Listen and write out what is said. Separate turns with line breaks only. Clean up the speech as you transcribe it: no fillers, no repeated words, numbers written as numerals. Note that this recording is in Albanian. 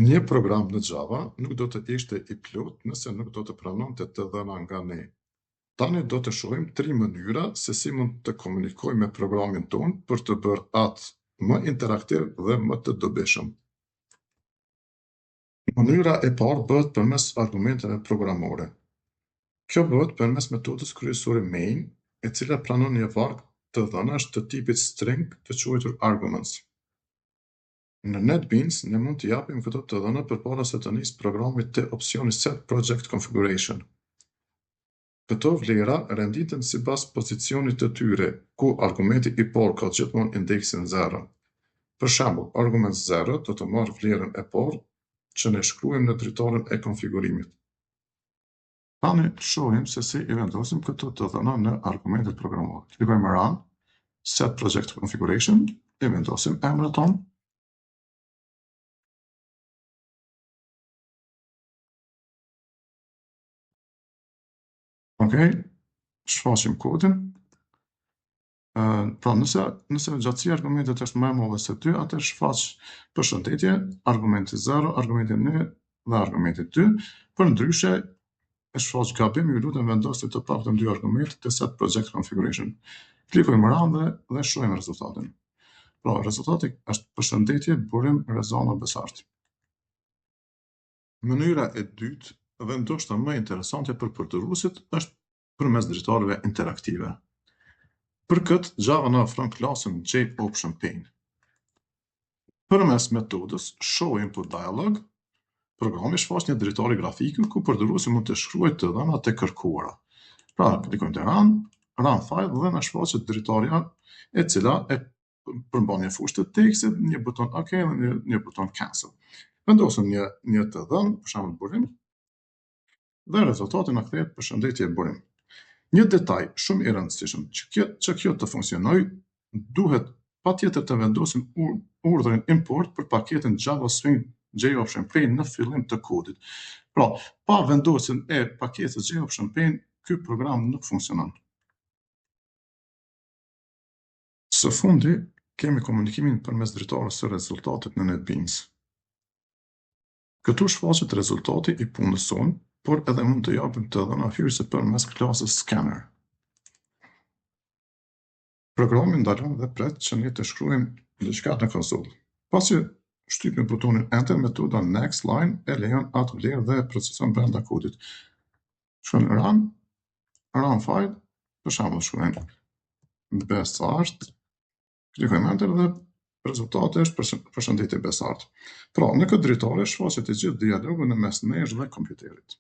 Një program në Java nuk do të ishte i plot nëse nuk do të pranonte të dhëna nga ne. Tani do të shohim 3 mënyra se si mund të komunikojmë me programin ton për të bërë atë më interaktiv dhe më të dobishëm. Mënyra e parë bëhet përmes argumenteve programore. Kjo bëhet përmes metodës kryesore main, e cila pranon një varg të dhënash të tipit string të quajtur arguments. Në NetBeans ne mund të japim këto të dhëna përpara se të nisë programi te opsioni Set Project Configuration. Këto vlera renditen sipas pozicionit të tyre, ku argumenti i parë ka gjithmonë indeksin 0. Për shembull, argument 0 do të marrë vlerën e parë që ne shkruajmë në dritarin e konfigurimit. Tani shohim se si i vendosim këto të dhëna në argumentet programore. Klikojmë Run, Set Project Configuration, i vendosim emrin ton. Okej, shfaqim kodin. Pra nëse gjatësia argumentet është më e madhe se 2, atëherë shfaq përshëndetje, argumenti 0, argumenti 1 dhe argumenti 2. Për ndryshe e shfaq gabim, ju lutem vendosni të paktën 2 argumente të Set Project Configuration. Klikojmë Run dhe shohim rezultatin. Pra, rezultati është përshëndetje, burim, Rezana Besart. Mënyra e dytë dhe ndoshta më interesante për përdoruesit është përmes dritarëve interaktive. Për këtë, Java na ofron klasën JOptionPane. Përmes metodës show input dialog, programi shfaq një dritar grafiku ku përdoruesi mund të shkruajë të dhënat e kërkuara. Pra, klikojmë te Run file dhe na shfaqet dritarja e cila e përmban një fushë të tekstit, një buton OK dhe një buton Cancel. Vendosim një të dhënë, për shembull burim, dhe rezultati na kthehet përshëndetje burim. Një detaj shumë i rëndësishëm që kjo të funksionojë, duhet patjetër të vendosim urdhrin import për paketën Java Swing JOptionPane në fillim të kodit. Pra, pa vendosjen e paketës JOptionPane, ky program nuk funksionon. Së fundi, kemi komunikimin përmes dritarës së rezultatit në NetBeans. Këtu shfaqet rezultati i punës sonë, por edhe mund të japim të dhëna hyrëse përmes klasës Scanner. Programi ndalon dhe pret që ne të shkruajmë diçka në konsolë. Pasi shtypim butonin Enter, metoda Next Line e lejon atë vlerë dhe proceson brenda kodit. Shkruajmë Run file, për shembull shkruajmë Besart, klikojmë Enter dhe rezultati është përshëndetje Besart. Pra, në këtë dritare shfaqet i gjithë dialogu në mes nesh dhe kompjuterit.